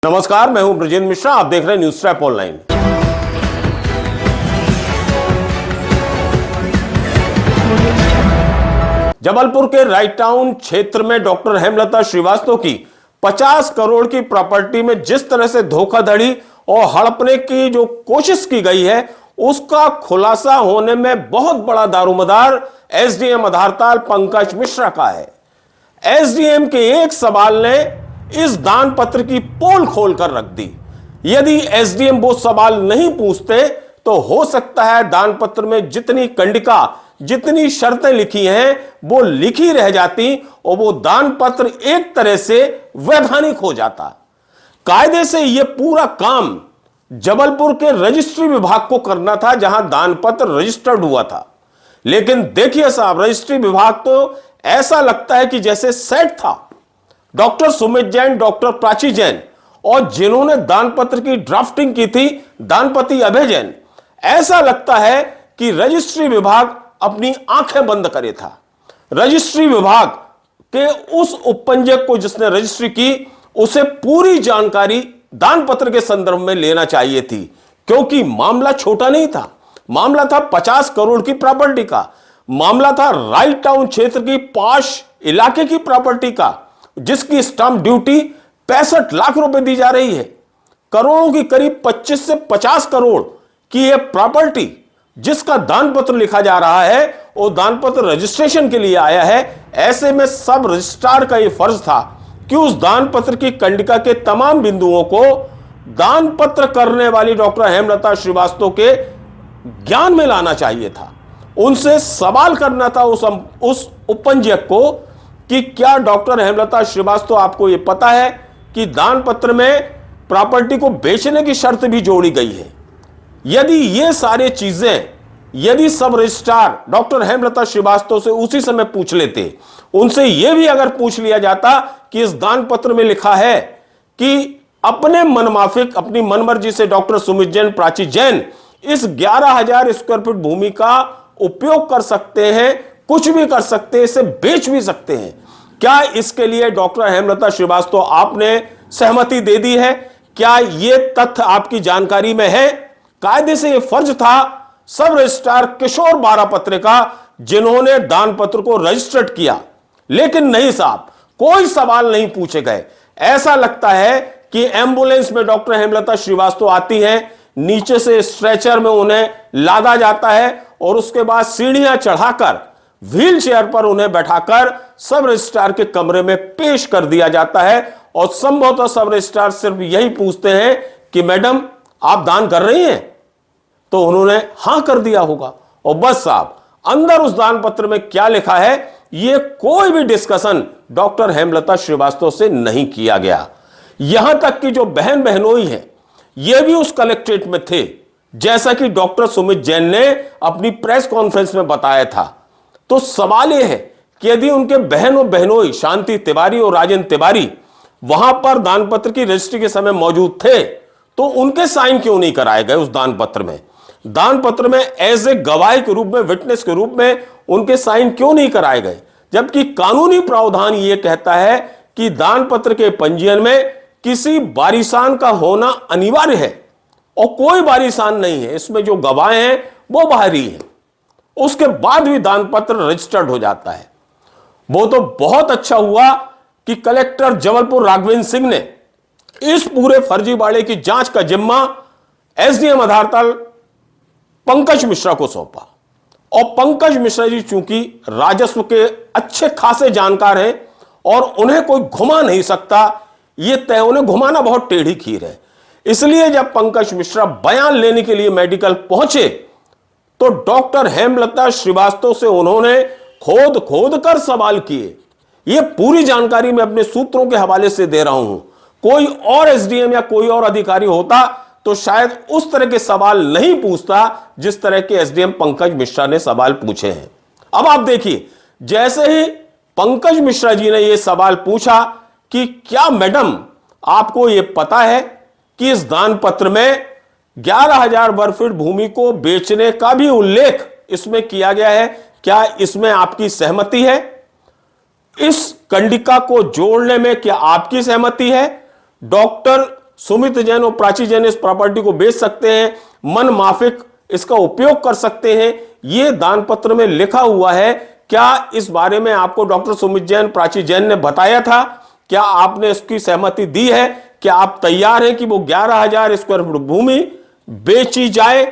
नमस्कार, मैं हूं ब्रजेंद्र मिश्रा। आप देख रहे हैं न्यूज ट्रैप ऑनलाइन। जबलपुर के राइट टाउन क्षेत्र में डॉक्टर हेमलता श्रीवास्तव की 50 करोड़ की प्रॉपर्टी में जिस तरह से धोखाधड़ी और हड़पने की जो कोशिश की गई है, उसका खुलासा होने में बहुत बड़ा दारोमदार एसडीएम आधारताल पंकज मिश्रा का है। एसडीएम के एक सवाल ने इस दान पत्र की पोल खोलकर रख दी। यदि एसडीएम वो सवाल नहीं पूछते तो हो सकता है दान पत्र में जितनी कंडिका, जितनी शर्तें लिखी हैं, वो लिखी रह जाती और वो दान पत्र एक तरह से वैधानिक हो जाता। कायदे से यह पूरा काम जबलपुर के रजिस्ट्री विभाग को करना था, जहां दान पत्र रजिस्टर्ड हुआ था। लेकिन देखिए साहब, रजिस्ट्री विभाग तो ऐसा लगता है कि जैसे सेट था। डॉक्टर सुमित जैन, डॉक्टर प्राची जैन और जिन्होंने दान पत्र की ड्राफ्टिंग की थी दानपति अभय जैन, ऐसा लगता है कि रजिस्ट्री विभाग अपनी आंखें बंद करे था। रजिस्ट्री विभाग के उस उपपंजीयक को जिसने रजिस्ट्री की, उसे पूरी जानकारी दान पत्र के संदर्भ में लेना चाहिए थी, क्योंकि मामला छोटा नहीं था। मामला था 50 करोड़ की प्रॉपर्टी का, मामला था राइट टाउन क्षेत्र की पॉश इलाके की प्रॉपर्टी का, जिसकी स्टांप ड्यूटी 65 लाख रुपए दी जा रही है। करोड़ों की करीब 25 से 50 करोड़ की यह प्रॉपर्टी जिसका दान पत्र लिखा जा रहा है, वो दान पत्र रजिस्ट्रेशन के लिए आया है। ऐसे में सब रजिस्ट्रार का यह फर्ज था कि उस दान पत्र की कंडिका के तमाम बिंदुओं को दान पत्र करने वाली डॉक्टर हेमलता श्रीवास्तव के ज्ञान में लाना चाहिए था। उनसे सवाल करना था उस उपपंजीयक को कि क्या डॉक्टर हेमलता श्रीवास्तव, आपको यह पता है कि दान पत्र में प्रॉपर्टी को बेचने की शर्त भी जोड़ी गई है? यदि ये सारी चीजें, यदि सब रजिस्ट्रार डॉक्टर हेमलता श्रीवास्तव से उसी समय पूछ लेते, उनसे यह भी अगर पूछ लिया जाता कि इस दान पत्र में लिखा है कि अपने मनमाफिक, अपनी मनमर्जी से डॉक्टर सुमित जैन, प्राची जैन इस 11,000 स्क्वायर फीट भूमि का उपयोग कर सकते हैं, कुछ भी कर सकते हैं, इसे बेच भी सकते हैं, क्या इसके लिए डॉक्टर हेमलता श्रीवास्तव आपने सहमति दे दी है? क्या यह तथ्य आपकी जानकारी में है? कायदे से यह फर्ज था सब रजिस्ट्रार किशोर बारापत्रे का, जिन्होंने दान पत्र को रजिस्टर्ड किया। लेकिन नहीं साहब, कोई सवाल नहीं पूछे गए। ऐसा लगता है कि एम्बुलेंस में डॉक्टर हेमलता श्रीवास्तव आती हैं, नीचे से स्ट्रेचर में उन्हें लादा जाता है और उसके बाद सीढ़ियां चढ़ाकर व्हील चेयर पर उन्हें बैठाकर सब रजिस्ट्रार के कमरे में पेश कर दिया जाता है। और संभवतः सब रजिस्ट्रार सिर्फ यही पूछते हैं कि मैडम, आप दान कर रही हैं? तो उन्होंने हां कर दिया होगा और बस साहब, अंदर उस दान पत्र में क्या लिखा है, यह कोई भी डिस्कशन डॉक्टर हेमलता श्रीवास्तव से नहीं किया गया। यहां तक कि जो बहन बहनोई हैं, यह भी उस कलेक्ट्रेट में थे, जैसा कि डॉक्टर सुमित जैन ने अपनी प्रेस कॉन्फ्रेंस में बताया था। तो सवाल यह है कि यदि उनके बहन और बहनोई शांति तिवारी और राजेंद्र तिवारी वहां पर दान पत्र की रजिस्ट्री के समय मौजूद थे, तो उनके साइन क्यों नहीं कराए गए उस दान पत्र में? दान पत्र में एज ए गवाह के रूप में, विटनेस के रूप में उनके साइन क्यों नहीं कराए गए? जबकि कानूनी प्रावधान यह कहता है कि दान पत्र के पंजीयन में किसी वारिसान का होना अनिवार्य है, और कोई वारिसान नहीं है, इसमें जो गवाह हैं वो बाहरी हैं। उसके बाद भी दान पत्र रजिस्टर्ड हो जाता है। वो तो बहुत अच्छा हुआ कि कलेक्टर जबलपुर राघवेंद्र सिंह ने इस पूरे फर्जीवाड़े की जांच का जिम्मा एसडीएम आधारताल पंकज मिश्रा को सौंपा। और पंकज मिश्रा जी चूंकि राजस्व के अच्छे खासे जानकार हैं और उन्हें कोई घुमा नहीं सकता, यह तय, उन्हें घुमाना बहुत टेढ़ी खीर है। इसलिए जब पंकज मिश्रा बयान लेने के लिए मेडिकल पहुंचे, तो डॉक्टर हेमलता श्रीवास्तव से उन्होंने खोद खोद कर सवाल किए। यह पूरी जानकारी मैं अपने सूत्रों के हवाले से दे रहा हूं। कोई और एसडीएम या कोई और अधिकारी होता तो शायद उस तरह के सवाल नहीं पूछता जिस तरह के एसडीएम पंकज मिश्रा ने सवाल पूछे हैं। अब आप देखिए, जैसे ही पंकज मिश्रा जी ने यह सवाल पूछा कि क्या मैडम, आपको यह पता है कि इस दान पत्र में 11,000 वर्ग फीट भूमि को बेचने का भी उल्लेख इसमें किया गया है, क्या इसमें आपकी सहमति है? इस कंडिका को जोड़ने में क्या आपकी सहमति है? डॉक्टर सुमित जैन और प्राची जैन इस प्रॉपर्टी को बेच सकते हैं, मन माफिक इसका उपयोग कर सकते हैं, यह दान पत्र में लिखा हुआ है। क्या इस बारे में आपको डॉक्टर सुमित जैन, प्राची जैन ने बताया था? क्या आपने इसकी सहमति दी है? क्या आप तैयार हैं कि वो 11,000 स्क्वायर फुट भूमि बेची जाए?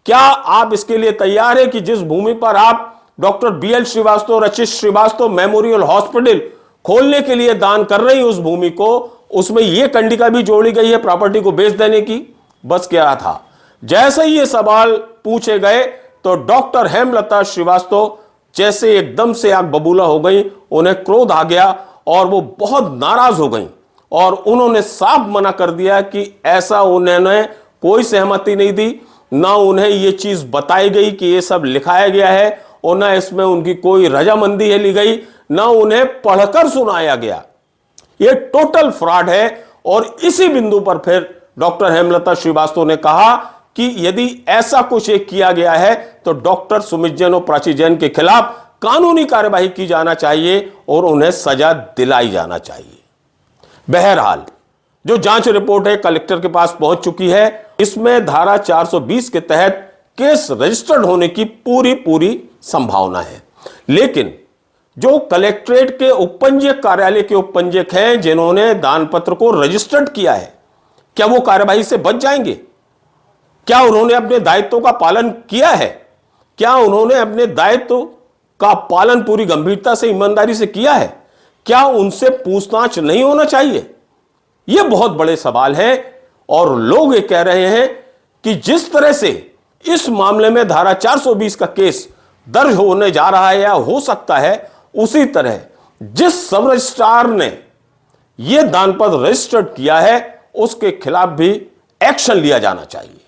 क्या आप इसके लिए तैयार हैं कि जिस भूमि पर आप डॉक्टर बीएल श्रीवास्तव, रचित श्रीवास्तव मेमोरियल हॉस्पिटल खोलने के लिए दान कर रही उस भूमि को, उसमें यह कंडिका भी जोड़ी गई है प्रॉपर्टी को बेच देने की? बस क्या था, जैसे ही ये सवाल पूछे गए तो डॉक्टर हेमलता श्रीवास्तव जैसे एकदम से आग बबूला हो गई, उन्हें क्रोध आ गया और वो बहुत नाराज हो गई और उन्होंने साफ मना कर दिया कि ऐसा उन्होंने कोई सहमति नहीं दी, ना उन्हें यह चीज बताई गई कि यह सब लिखाया गया है, और ना इसमें उनकी कोई रजामंदी है ली गई, ना उन्हें पढ़कर सुनाया गया। यह टोटल फ्रॉड है। और इसी बिंदु पर फिर डॉक्टर हेमलता श्रीवास्तव ने कहा कि यदि ऐसा कुछ एक किया गया है तो डॉक्टर सुमित जैन और प्राची जैन के खिलाफ कानूनी कार्यवाही की जाना चाहिए और उन्हें सजा दिलाई जाना चाहिए। बहरहाल जो जांच रिपोर्ट है कलेक्टर के पास पहुंच चुकी है। इसमें धारा 420 के तहत केस रजिस्टर्ड होने की पूरी संभावना है। लेकिन जो कलेक्ट्रेट के उपपंजीयक कार्यालय के उपपंजीयक हैं जिन्होंने दान पत्र को रजिस्टर्ड किया है, क्या वो कार्यवाही से बच जाएंगे? क्या उन्होंने अपने दायित्वों का पालन किया है? क्या उन्होंने अपने दायित्व का पालन पूरी गंभीरता से, ईमानदारी से किया है? क्या उनसे पूछताछ नहीं होना चाहिए? यह बहुत बड़े सवाल हैं और लोग ये कह रहे हैं कि जिस तरह से इस मामले में धारा 420 का केस दर्ज होने जा रहा है या हो सकता है, उसी तरह जिस सब रजिस्ट्रार ने यह दान पत्र रजिस्टर्ड किया है उसके खिलाफ भी एक्शन लिया जाना चाहिए।